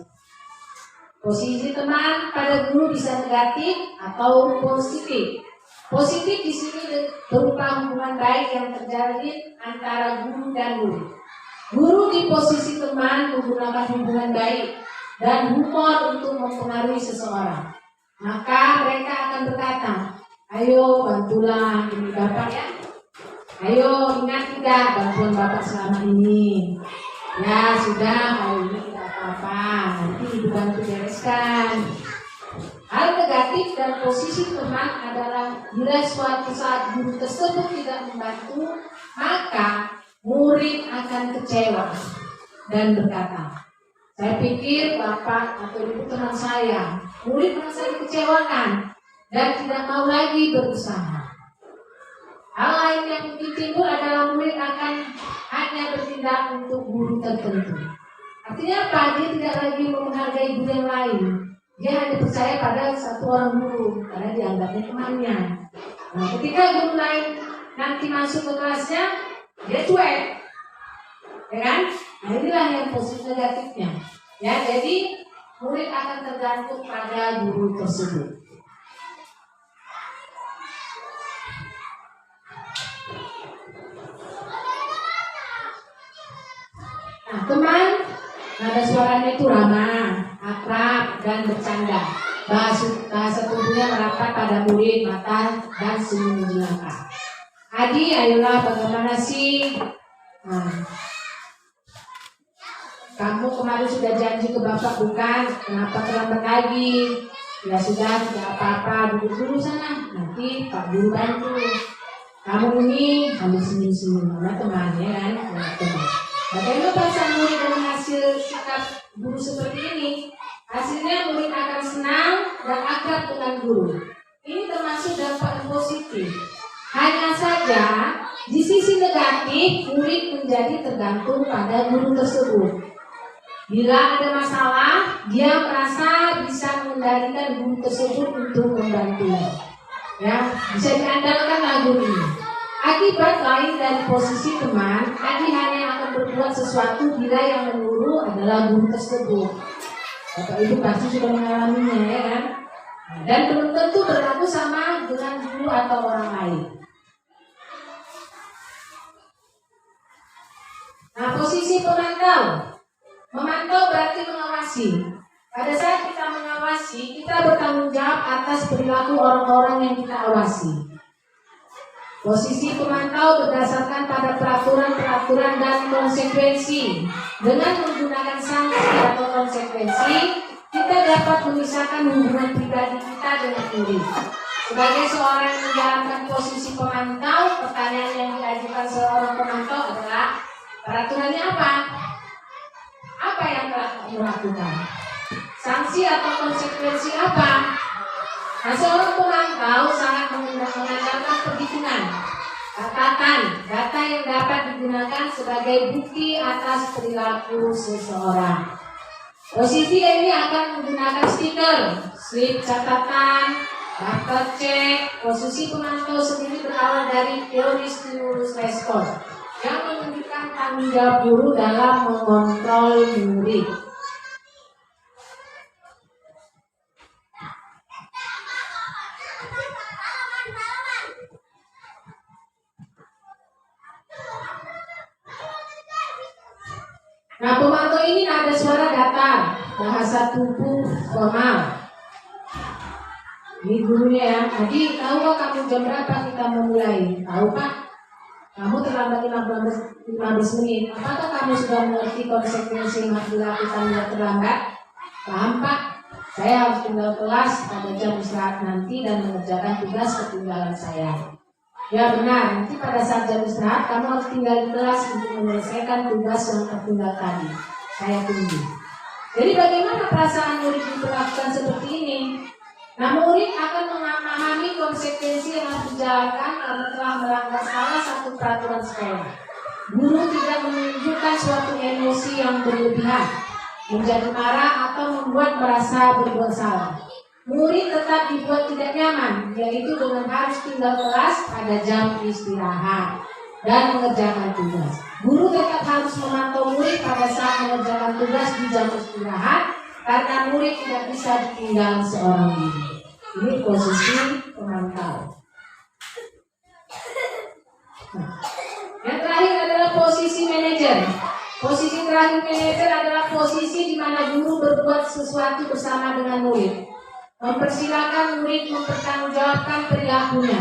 Posisi teman pada guru bisa negatif atau positif. Positif di sini berupa hubungan baik yang terjalin antara guru dan murid. Guru di posisi teman menggunakan hubungan baik dan humor untuk mempengaruhi seseorang. Maka mereka akan berkata, ayo bantulah ini bapak ya. Ayo ingat tidak bantuan bapak selama ini. Ya sudah, kalau ini tidak apa-apa, nanti ibu bantu bereskan. Hal negatif dan posisi teman adalah bila suatu saat guru tersebut tidak membantu, maka murid akan kecewa dan berkata, saya pikir bapak atau ibu teman saya. Murid merasa dikecewakan dan tidak mau lagi berusaha. Hal lain yang mungkin timbul adalah murid akan hanya bertindak untuk guru tertentu. Artinya apa? Dia tidak lagi menghargai guru yang lain. Dia hanya percaya pada satu orang guru karena dianggapnya temannya. Nah, ketika guru lain nanti masuk ke kelasnya, dia cuek, ya kan? Nah, inilah yang positif negatifnya. Ya, jadi murid akan tergantung pada guru tersebut. Nah, teman, nada suaranya itu ramah, akrab, dan bercanda. Bahasa tubuhnya merapat pada murid, mata, dan senyum menjelangkah. Adi, ayolah, bagaimana sih? Nah, kamu kemarin sudah janji ke Bapak bukan? Kenapa terlambat lagi? Ya sudah, tidak apa-apa, duduk dulu sana. Nanti Pak Guru bantu. Kamu ini harus senyum-senyum sama temannya kan? Ya, teman. Bagaimana perasaan murid dengan hasil sikap guru seperti ini? Hasilnya murid akan senang dan akrab dengan guru. Ini termasuk dampak yang positif. Hanya saja di sisi negatif, murid menjadi tergantung pada guru tersebut. Bila ada masalah, dia merasa bisa mengendalikan guru tersebut untuk membantunya. Ya, bisa diandalkan guru ini. Akibat lain dari posisi teman, Adi hanya akan berbuat sesuatu bila yang menyuruh adalah guru tersebut. Bapak Ibu pasti sudah mengalaminya, ya kan? Dan belum tentu berlaku sama dengan guru atau orang lain. Nah, posisi pemantau. Memantau berarti mengawasi. Pada saat kita mengawasi, kita bertanggung jawab atas perilaku orang-orang yang kita awasi. Posisi pemantau berdasarkan pada peraturan-peraturan dan konsekuensi. Dengan menggunakan sanksi atau konsekuensi, kita dapat memisahkan hubungan pribadi kita dengan murid. Sebagai seorang yang menjalankan posisi pemantau, pertanyaan yang diajukan seorang pemantau adalah, peraturannya apa? Apa yang telah kamu lakukan? Sanksi atau konsekuensi apa? Nah, seorang pemantau sangat mengandalkan perhitungan, catatan, data yang dapat digunakan sebagai bukti atas perilaku seseorang. Posisi ini akan menggunakan stiker, slip catatan, daftar cek. Posisi pemantau sendiri berawal dari teori stimulus respon yang menunjukkan tanggung jawab guru dalam mengontrol murid. Nah, pemantau ini ada suara datar, bahasa tubuh formal. Ini gurunya ya. Jadi, tahu gak kamu jam berapa kita memulai? Tahu Pak? Kamu terlambat 15 menit. Apakah kamu sudah mengerti konsekuensi yang harus dilakukan bila terlambat? Paham Pak? Saya harus tinggal kelas pada jam istirahat nanti dan mengerjakan tugas ketinggalan saya. Ya benar, nanti pada saat jam istirahat kamu harus tinggal di kelas untuk menyelesaikan tugas yang tertinggal tadi. Saya tunggu. Jadi bagaimana perasaan murid diperlakukan seperti ini? Nah, murid akan memahami konsekuensi yang harus dijalankan karena telah melanggar salah satu peraturan sekolah. Guru tidak menunjukkan suatu emosi yang berlebihan, menjadi marah atau membuat merasa berbuat salah. Murid tetap dibuat tidak nyaman, yaitu dengan harus tinggal kelas pada jam istirahat dan mengerjakan tugas. Guru tetap harus memantau murid pada saat mengerjakan tugas di jam istirahat, karena murid tidak bisa ditinggal seorang diri. Ini posisi pemantau. Nah, yang terakhir adalah posisi manajer. Posisi terakhir manajer adalah posisi di mana guru berbuat sesuatu bersama dengan murid. Mempersilakan murid mempertanggungjawabkan perilakunya,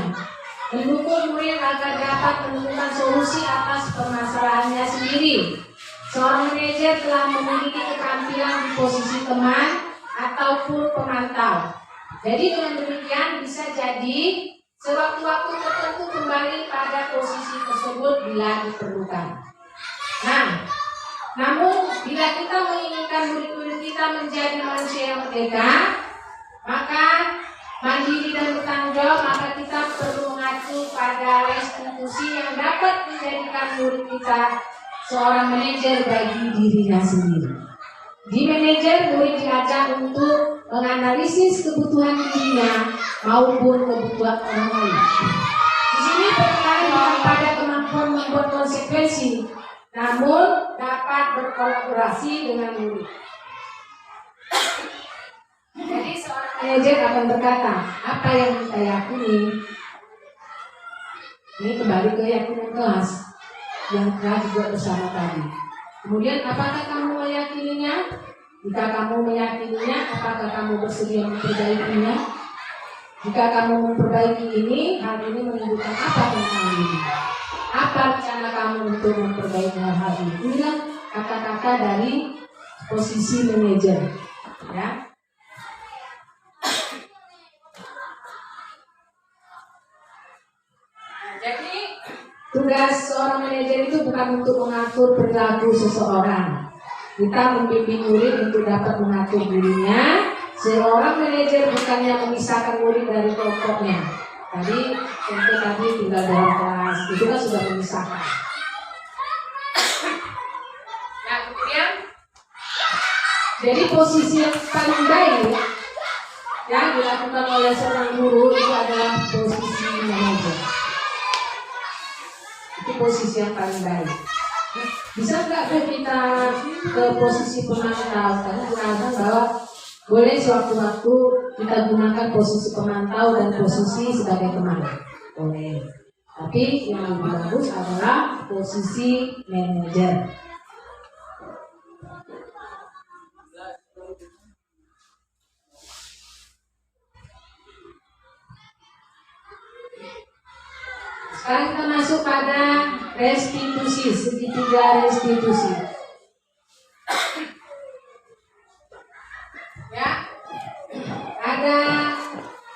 mendukung murid agar dapat menemukan solusi atas permasalahannya sendiri. Seorang manajer telah memiliki keterampilan di posisi teman ataupun pemantau. Jadi dengan demikian bisa jadi sewaktu-waktu tertentu kembali pada posisi tersebut bila diperlukan. Nah, namun bila kita menginginkan murid-murid kita menjadi manusia yang merdeka, maka mandiri dan bertanggung jawab, maka kita perlu mengacu pada restitusi yang dapat menjadikan murid kita seorang manajer bagi dirinya sendiri. Di manajer, murid diajak untuk menganalisis kebutuhan dirinya maupun kebutuhan orang lain. Di sini penekanan bukan pada kemampuan membuat konsekuensi, namun dapat berkolaborasi dengan murid. Jadi seorang manajer akan berkata, apa yang kita yakini? Ini kembali ke keyakinan kelas yang telah dibuat bersama tadi. Kemudian apakah kamu meyakininya? Jika kamu meyakininya, apakah kamu bersedia memperbaikinya? Jika kamu memperbaiki ini, hal ini menunjukkan apa tentang diri? Apa rencana kamu untuk memperbaiki hal ini? Inilah kata-kata dari posisi manajer, ya. Jadi Tugas seorang manajer itu bukan untuk mengatur perilaku seseorang. Kita membimbing murid untuk dapat mengatur dirinya. Seorang manajer bukannya memisahkan murid dari kelompoknya. Tadi tinggal dalam kelas itu kan sudah memisahkan. nah kemudian Jadi posisi yang paling baik yang dilakukan oleh seorang guru itu adalah posisi manajer. Itu posisi yang paling baik. Bisa nggak kita ke posisi pemantau? Karena gunakan bahwa boleh sewaktu-waktu kita gunakan posisi pemantau dan posisi sebagai teman. Boleh. Tapi yang lebih bagus adalah posisi manajer. Sekarang kita masuk pada restitusi, segitiga restitusi. Ya, ada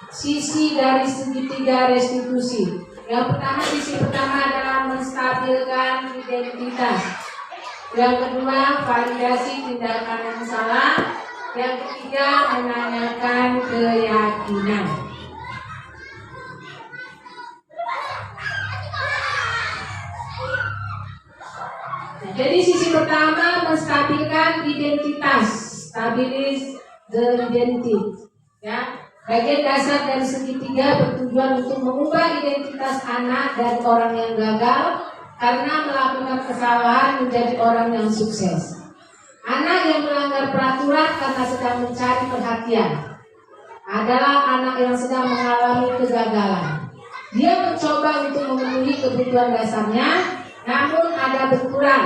sisi dari segitiga restitusi. Yang pertama, sisi pertama adalah menstabilkan identitas. Yang kedua, validasi tindakan yang salah. Yang ketiga, menanyakan keyakinan. Jadi sisi pertama menstabilkan identitas, stabilis the identity. Ya, bagian dasar dari segitiga bertujuan untuk mengubah identitas anak dari orang yang gagal karena melakukan kesalahan menjadi orang yang sukses. Anak yang melanggar peraturan karena sedang mencari perhatian adalah anak yang sedang mengalami kegagalan. Dia mencoba untuk memenuhi kebutuhan dasarnya, namun ada benturan.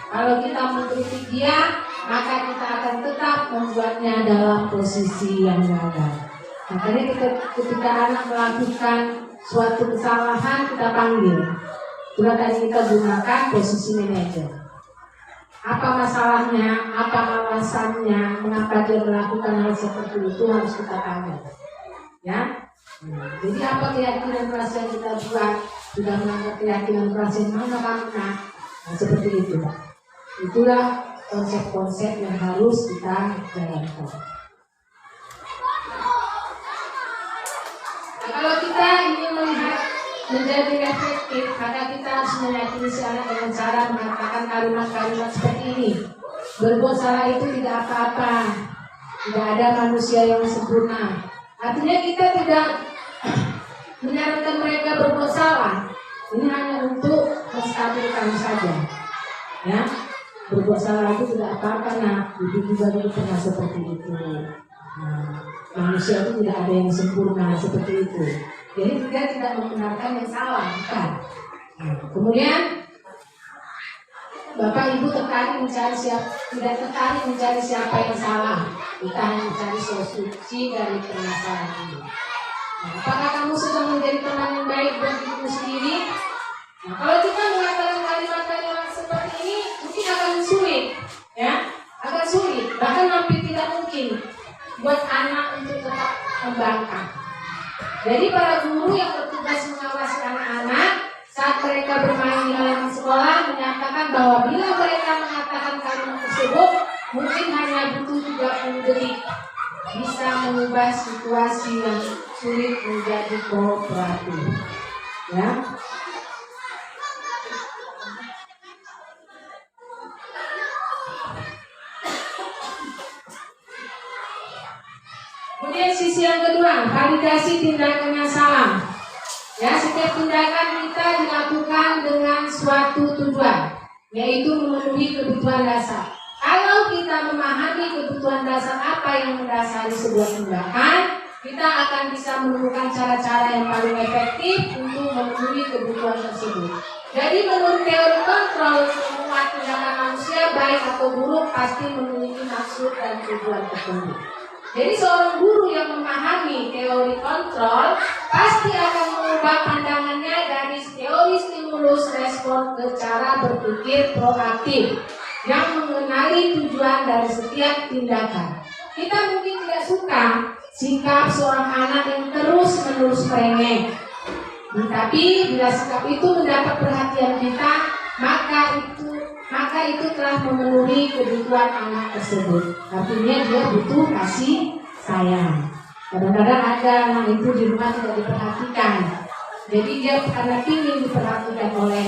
Kalau kita mengkritik dia, maka kita akan tetap membuatnya dalam posisi yang gagal. Makanya ketika anak melakukan suatu kesalahan, kita panggil. Itulah tadi kita gunakan posisi manajer. Apa masalahnya, apa alasannya, mengapa dia melakukan hal seperti itu harus kita tanya. Ya. Jadi apa keyakinan keras yang kita buat? Sudah melanggar keyakinan keras yang mana? Nah, seperti itu. Itulah konsep-konsep yang harus kita jalankan. Nah, kalau kita ingin melihat menjadi efektif, maka kita harus meyakini si anak dengan cara mengatakan kalimat-kalimat seperti ini. Berbuat salah itu tidak apa-apa. Tidak ada manusia yang sempurna. Artinya kita tidak menyarankan mereka berbuat salah. Ini hanya untuk menstabilkan saja. Ya, berbuat salah itu tidak apa-apa. Nah, ibu juga dulu pernah seperti itu. Nah, manusia itu tidak ada yang sempurna seperti itu. Jadi kita tidak membenarkan yang salah, bukan. Nah, kemudian Bapak Ibu tidak tertarik mencari siapa yang salah. Kita hanya mencari solusi dari permasalahan ini. Nah, apakah kamu sedang menjadi teman yang baik buat dirimu sendiri? Nah, kalau kita mengatakan kalimat-kalimat seperti ini, mungkin akan sulit, ya, akan sulit, bahkan hampir tidak mungkin buat anak untuk tetap membangkang. Jadi para guru yang bertugas mengawasi anak-anak saat mereka bermain di halaman sekolah menyatakan bahwa bila mereka mengatakan kalimat tersebut, mungkin hanya butuh 30 detik bisa mengubah situasi yang sulit menjadi kooperatif. Ya. Kemudian sisi yang kedua, validasi tindakan yang salah. Ya, setiap tindakan kita dilakukan dengan suatu tujuan, yaitu memenuhi kebutuhan dasar. Kalau kita memahami kebutuhan dasar apa yang mendasari sebuah tindakan, kita akan bisa menemukan cara-cara yang paling efektif untuk memenuhi kebutuhan tersebut. Jadi menurut teori kontrol, semua tindakan manusia baik atau buruk pasti memiliki maksud dan tujuan tertentu. Jadi seorang guru yang memahami teori kontrol pasti akan mengubah pandangannya dari teori stimulus respon ke cara berpikir proaktif yang mengenali tujuan dari setiap tindakan. Kita mungkin tidak suka sikap seorang anak yang terus-menerus merengek. Tapi bila sikap itu mendapat perhatian kita, maka itu telah memenuhi kebutuhan anak tersebut. Artinya dia butuh kasih sayang. Kadang-kadang ada anak itu di rumah tidak diperhatikan. Jadi dia karena ingin diperhatikan oleh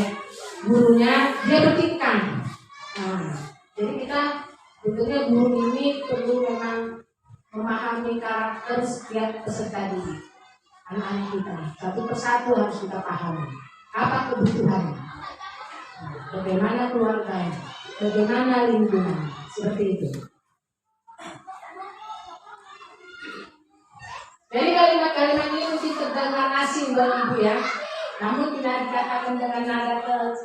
gurunya, dia bertingkah. Jadi kita tentunya guru ini perlu memang memahami karakter setiap peserta didik anak-anak kita. Satu persatu harus kita pahami apa kebutuhannya, bagaimana keluarga, bagaimana lingkungan, seperti itu. Jadi kalimat-kalimat ini mungkin terdengar asing bagi ibu ya, namun tidak dikatakan dengan nada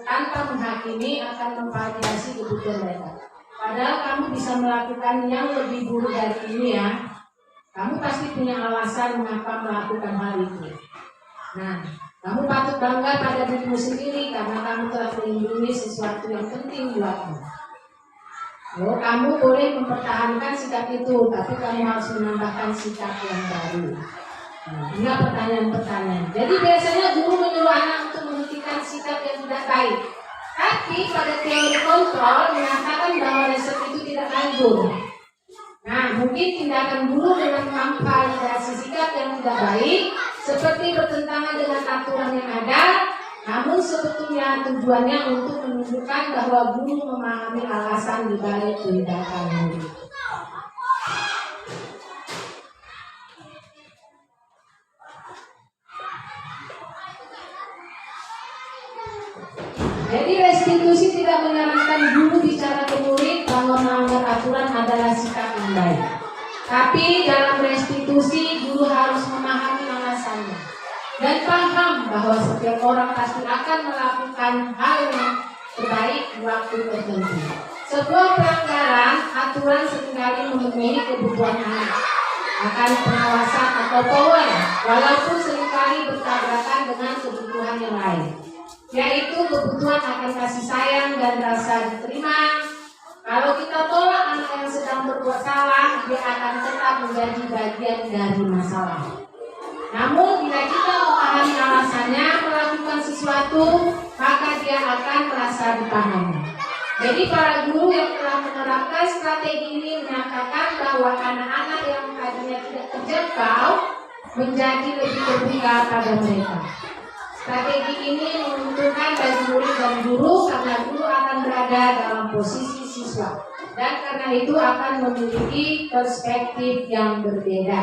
tanpa menghakimi akan memvariasi kebutuhan mereka. Padahal kamu bisa melakukan yang lebih buruk dari ini ya. Kamu pasti punya alasan mengapa melakukan hal itu. Nah, kamu patut bangga pada dirimu sendiri karena kamu telah melindungi sesuatu yang penting buatmu. Kamu boleh mempertahankan sikap itu, tapi kamu harus menambahkan sikap yang baru. Ini pertanyaan-pertanyaan. Jadi biasanya guru menyuruh anak untuk menghentikan sikap yang tidak baik. Tapi pada teori kontrol menyatakan bahwa resep itu tidak lanjut. Nah, mungkin tindakan guru dengan memvalidasi sikap yang tidak baik seperti bertentangan dengan aturan yang ada, namun sebetulnya tujuannya untuk menunjukkan bahwa guru memahami alasan di balik tindakan murid. Jadi restitusi tidak menyarankan guru bicara ke murid bahwa melanggar aturan adalah sikap yang baik. Tapi dalam restitusi guru harus memahami alasannya dan paham bahwa setiap orang pasti akan melakukan hal yang terbaik di waktu tertentu. Sebuah pelanggaran aturan seringkali memenuhi kebutuhan anak akan pengawasan atau power, walaupun seringkali bertabrakan dengan kebutuhan yang lain, yaitu kebutuhan akan kasih sayang dan rasa diterima. Kalau kita tolak anak yang sedang berbuat salah, dia akan tetap menjadi bagian dari masalah. Namun bila kita memahami alasannya melakukan sesuatu, maka dia akan merasa dipahami. Jadi para guru yang telah menerapkan strategi ini menyatakan bahwa anak-anak yang tadinya tidak terjangkau menjadi lebih terbuka pada mereka. Strategi ini menguntungkan bagi murid dan guru karena guru akan berada dalam posisi siswa dan karena itu akan memiliki perspektif yang berbeda.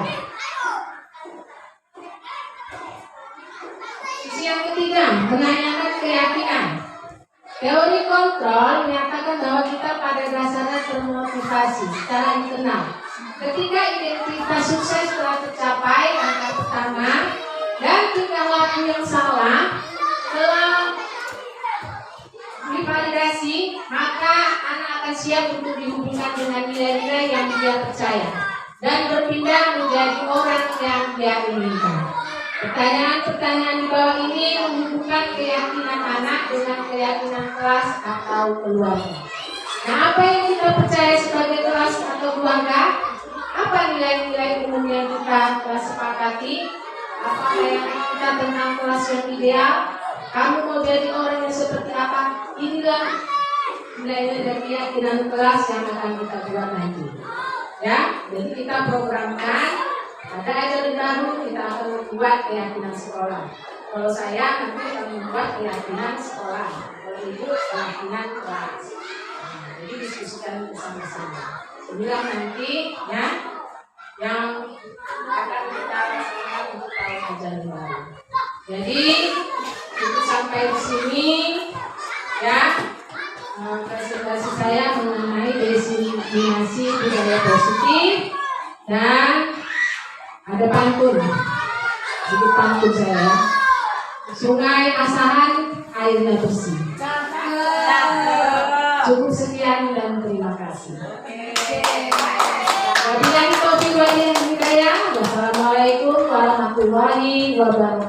Sisi yang ketiga, menanyakan keyakinan. Teori kontrol menyatakan bahwa kita pada dasarnya termotivasi secara internal. Ketika identitas sukses telah tercapai, angka pertama, dan tingkah laku yang salah telah divalidasi, maka anak akan siap untuk dihubungkan dengan nilai-nilai yang dia percaya dan berpindah menjadi orang yang dia inginkan. Pertanyaan-pertanyaan di bawah ini menghubungkan keyakinan anak dengan keyakinan kelas atau keluarga. Nah, apa yang kita percaya sebagai kelas atau keluarga? Apa nilai-nilai umum yang kita telah sepakati? Apa yang kita tentang kelas yang ideal? Kamu mau jadi orang yang seperti apa? Inilah nilai-nilai dan keyakinan kelas yang akan kita buat nanti. Ya, jadi kita programkan. Ada ajaran baru, kita akan membuat keyakinan sekolah. Kalau saya nanti akan membuat keyakinan sekolah. Kalau ibu keyakinan kelas. Jadi diskusikan bersama-sama. Inilah nanti ya yang akan kita laksanakan untuk tahun ajaran baru. Jadi itu sampai di sini ya presentasi saya mengenai definisi budaya positif dan ada pantun, sedikit pantun saya. Sungai Asahan airnya bersih. Cukup sekian dan terima kasih. Wabillahi taufiq wal hidayah. Wassalamualaikum warahmatullahi wabarakatuh.